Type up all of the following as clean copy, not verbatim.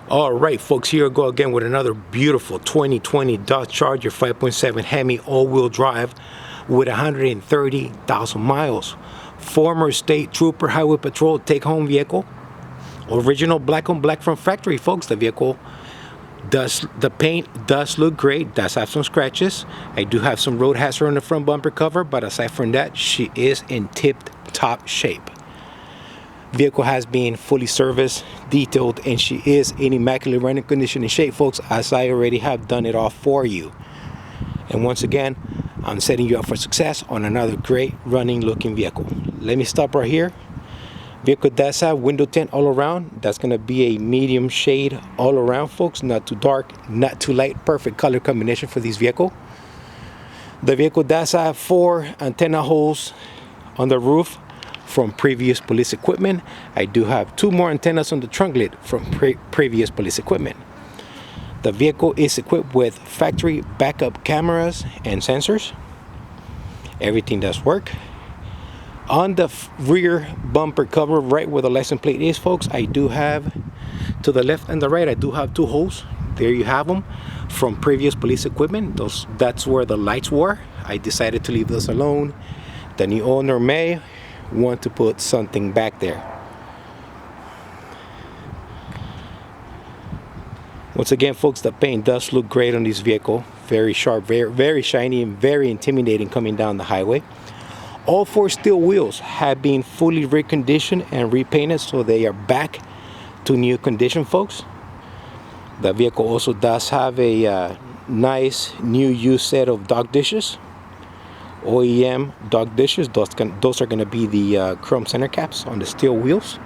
All right, folks, here we go again with another beautiful 2020 Dodge Charger 5.7 HEMI all-wheel drive with 130,000 miles. Former state trooper highway patrol take-home vehicle. Original black on black from factory, folks. The vehicle the paint does look great. Does have some scratches. I do have some road hazard on the front bumper cover, but aside from that, she is in tip-top shape. Vehicle has been fully serviced, detailed, and she is in immaculate running condition and shape, folks, as I already have done it all for you. And once again, I'm setting you up for success on another great running looking vehicle. Let me stop right here. Vehicle does have window tint all around. That's going to be a medium shade all around, folks. Not too dark, not too light. Perfect color combination for this vehicle. The vehicle does have 4 antenna holes on the roof from previous police equipment. I do have 2 more antennas on the trunk lid from previous police equipment. The vehicle is equipped with factory backup cameras and sensors. Everything does work. On the rear bumper cover, right where the license plate is, folks, I do have, to the left and the right, I do have 2 holes. There you have them from previous police equipment. That's where the lights were. I decided to leave those alone. The new owner may want to put something back there. Once again, folks, the paint does look great on this vehicle. Very sharp, very shiny, and very intimidating coming down the highway. All 4 steel wheels have been fully reconditioned and repainted, so they are back to new condition, folks. The vehicle also does have a nice new used set of dog dishes. OEM dog dishes. Those are going to be the chrome center caps on the steel wheels.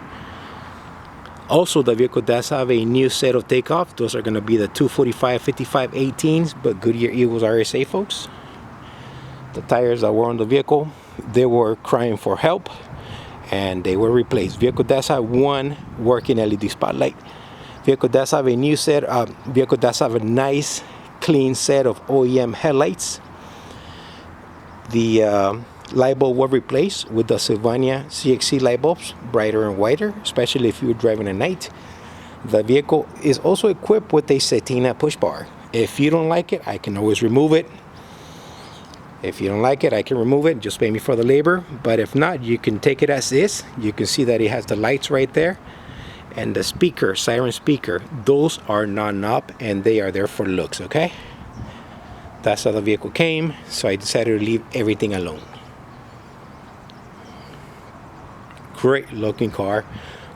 Also, the vehicle does have a new set of takeoff. Those are going to be the 245 55 18s, but Goodyear Eagles RSA, folks. The tires that were on the vehicle, they were crying for help, and they were replaced. Vehicle does have 1 working LED spotlight. Vehicle does have a new set. Vehicle does have a nice, clean set of OEM headlights. The light bulb were replaced with the Sylvania CXC light bulbs, brighter and whiter, especially if you were driving at night. The vehicle is also equipped with a Setina push bar. If you don't like it, I can always remove it. If you don't like it, I can remove it. Just pay me for the labor. But if not, you can take it as is. You can see that it has the lights right there. And the speaker, siren speaker, those are non-op and they are there for looks, okay? That's how the vehicle came, so I decided to leave everything alone. Great looking car.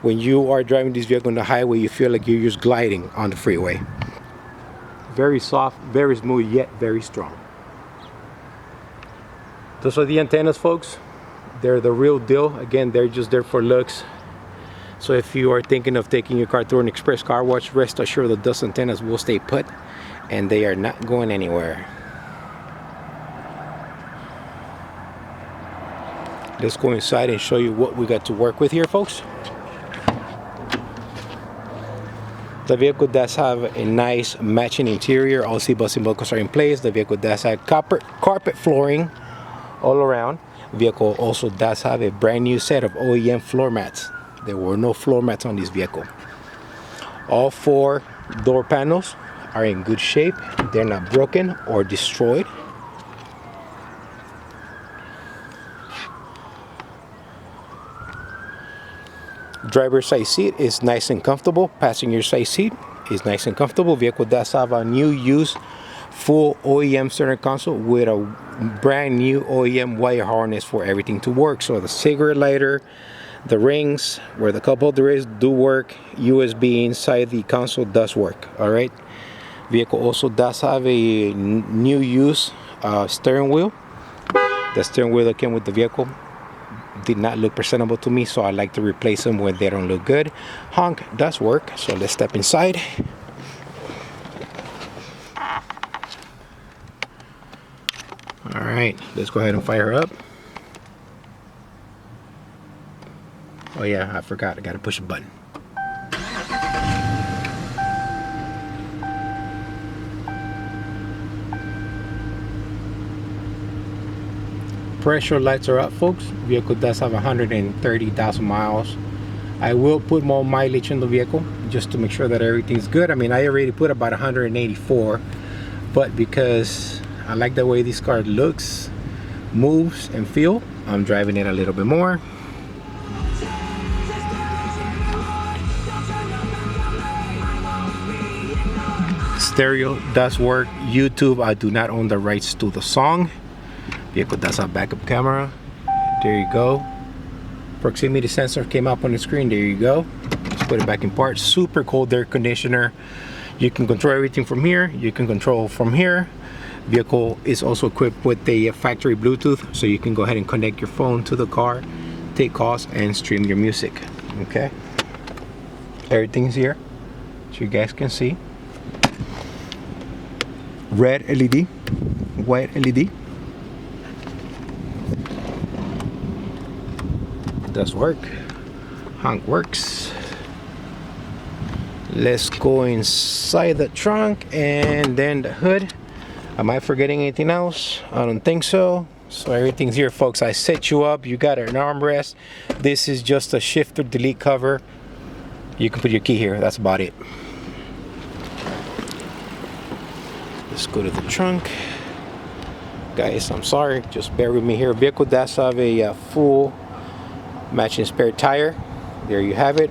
When you are driving this vehicle on the highway, you feel like you're just gliding on the freeway. Very soft, very smooth, yet very strong. Those are the antennas, folks. They're the real deal. Again, they're just there for looks. So if you are thinking of taking your car through an express car wash, rest assured that those antennas will stay put and they are not going anywhere. Let's go inside and show you what we got to work with here, folks. The vehicle does have a nice matching interior. All seatbelts and buckles are in place. The vehicle does have carpet flooring all around. The vehicle also does have a brand new set of OEM floor mats. There were no floor mats on this vehicle. All 4 door panels are in good shape. They're not broken or destroyed. Driver's side seat is nice and comfortable. Passenger side seat is nice and comfortable. Vehicle does have a new used full OEM center console with a brand new OEM wire harness for everything to work. So the cigarette lighter, the rings where the cup holder is do work. USB inside the console does work. All right. Vehicle also does have a new used steering wheel. The steering wheel that came with the vehicle did not look presentable to me, so I like to replace them when they don't look good. Honk does work, so let's step inside. All right, let's go ahead and fire her up. Oh yeah, I forgot, I gotta push a button. Pressure lights are up, folks. Vehicle does have 130,000 miles. I will put more mileage in the vehicle just to make sure that everything's good. I mean, I already put about 184, but because I like the way this car looks, moves, and feel, I'm driving it a little bit more. Stereo does work. YouTube, I do not own the rights to the song. Vehicle does have backup camera. There you go. Proximity sensor came up on the screen. There you go. Let's put it back in park. Super cold air conditioner. You can control everything from here. You can control from here. Vehicle is also equipped with the factory Bluetooth, so you can go ahead and connect your phone to the car, take calls, and stream your music. Okay. Everything's here, so you guys can see. Red LED, white LED. Does work. Honk works. Let's go inside the trunk and then the hood. Am I forgetting anything else? I don't think so. So everything's here, folks. I set you up. You got an armrest. This is just a shifter delete cover. You can put your key here. That's about it. Let's go to the trunk. Guys, I'm sorry. Just bear with me here. Vehicle does have a full matching spare tire. There you have it.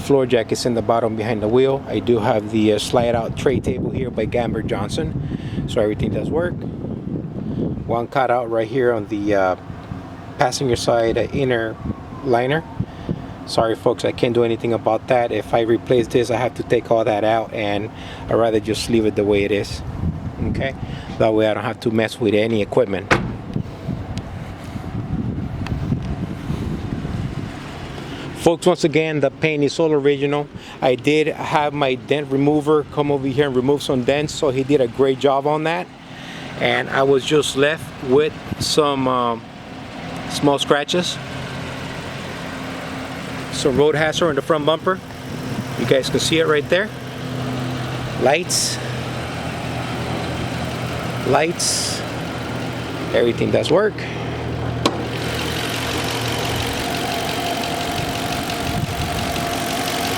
Floor jack is in the bottom behind the wheel. I do have the slide out tray table here by Gamber Johnson, so everything does work. One cutout right here on the passenger side inner liner. Sorry folks, I can't do anything about that. If I replace this, I have to take all that out, and I'd rather just leave it the way it is. Okay, that way I don't have to mess with any equipment. Folks, once again, the paint is all original. I did have my dent remover come over here and remove some dents, so he did a great job on that. And I was just left with some small scratches. Some road hazard on the front bumper. You guys can see it right there. Lights. Lights. Everything does work.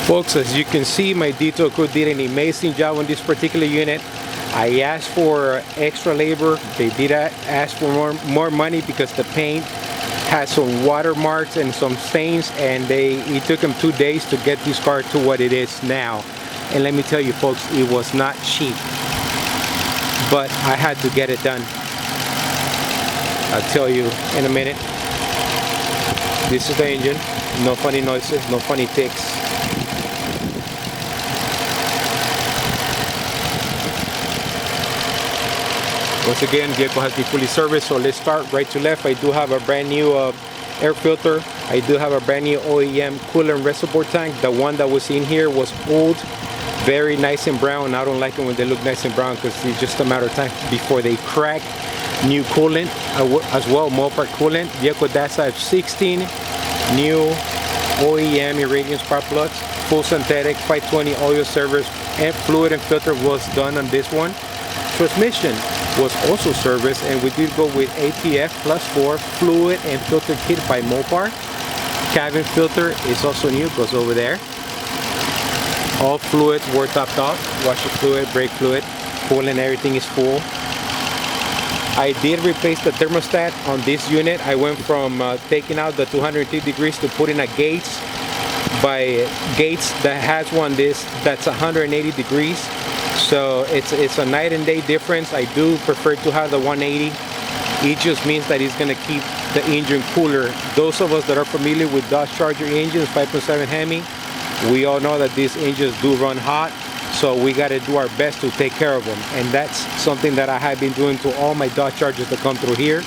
Folks, as you can see, my detail crew did an amazing job on this particular unit. I asked for extra labor. They did ask for more money because the paint has some watermarks and some stains, and it took them 2 days to get this car to what it is now. And let me tell you folks, it was not cheap, but I had to get it done. I'll tell you in a minute. This is the engine. No funny noises, no funny ticks. Once again, vehicle has been fully serviced, so let's start right to left. I do have a brand new air filter. I do have a brand new OEM coolant reservoir tank. The one that was in here was old, very nice and brown. I don't like it when they look nice and brown because it's just a matter of time before they crack. New coolant as well, Mopar coolant. Vehicle does have 16 new OEM irradiant spark plugs, full synthetic, 520 oil service, and fluid and filter was done on this one. Transmission was also serviced, and we did go with ATF +4 fluid and filter kit by Mopar. Cabin filter is also new, goes over there. All fluids were topped off. Washer fluid, brake fluid, coolant, everything is full. I did replace the thermostat on this unit. I went from taking out the 250 degrees to putting a Gates by Gates that has one that's 180 degrees. So it's a night and day difference. I do prefer to have the 180. It just means that it's gonna keep the engine cooler. Those of us that are familiar with Dodge Charger engines, 5.7 HEMI, we all know that these engines do run hot. So we gotta do our best to take care of them. And that's something that I have been doing to all my Dodge Chargers that come through here.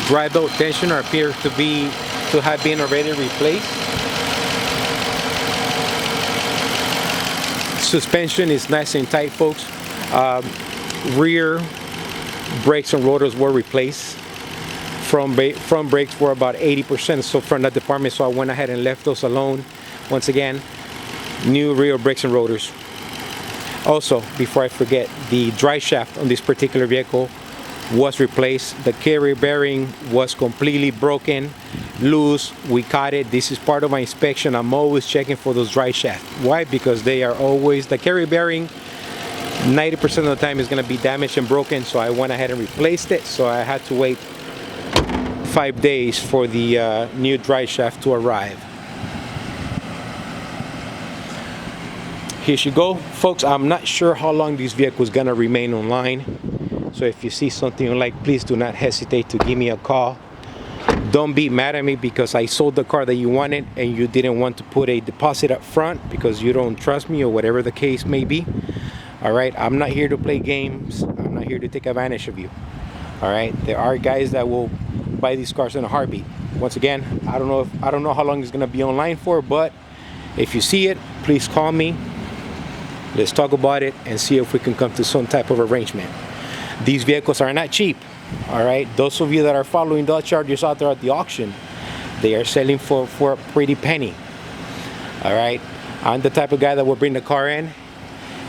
Dry belt tensioner appears to have been already replaced. Suspension is nice and tight, folks. Rear brakes and rotors were replaced. Front brakes were about 80% so from that department, so I went ahead and left those alone. Once again, new rear brakes and rotors. Also, before I forget, the drive shaft on this particular vehicle was replaced. The carrier bearing was completely broken. loose, we caught it. This is part of my inspection. I'm always checking for those dry shafts. Why? Because they are always, the carry bearing 90% of the time is going to be damaged and broken, so I went ahead and replaced it. So I had to wait 5 days for the new dry shaft to arrive. Here you go, folks. I'm not sure how long this vehicle is going to remain online, so if you see something you like, please do not hesitate to give me a call. Don't be mad at me because I sold the car that you wanted and you didn't want to put a deposit up front because you don't trust me or whatever the case may be. All right, I'm not here to play games. I'm not here to take advantage of you. All right, there are guys that will buy these cars in a heartbeat. Once again, I don't know how long it's gonna be online for, but if you see it, please call me. Let's talk about it and see if we can come to some type of arrangement. These vehicles are not cheap. All right, those of you that are following Dodge Chargers out there at the auction, they are selling for a pretty penny. All right, I'm the type of guy that will bring the car in,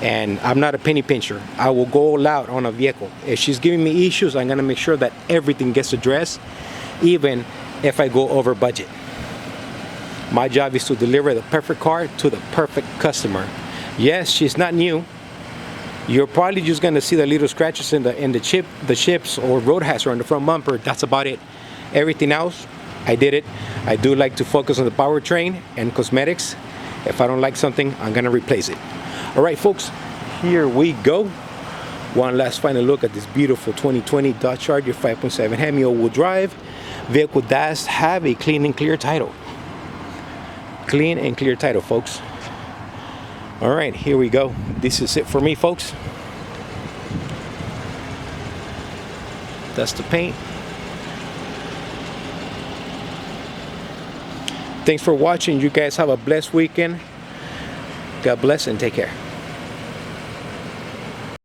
and I'm not a penny pincher. I will go all out on a vehicle. If she's giving me issues, I'm gonna make sure that everything gets addressed, even if I go over budget. My job is to deliver the perfect car to the perfect customer. Yes, she's not new. You're probably just gonna see the little scratches in the chips or road hazard on the front bumper. That's about it. Everything else, I did it. I do like to focus on the powertrain and cosmetics. If I don't like something, I'm gonna replace it. All right, folks, here we go. One last final look at this beautiful 2020 Dodge Charger 5.7 HEMI all-wheel drive. Vehicle does have a clean and clear title. Clean and clear title, folks. All right, here we go. This is it for me, folks. That's the paint. Thanks for watching. You guys have a blessed weekend. God bless and take care.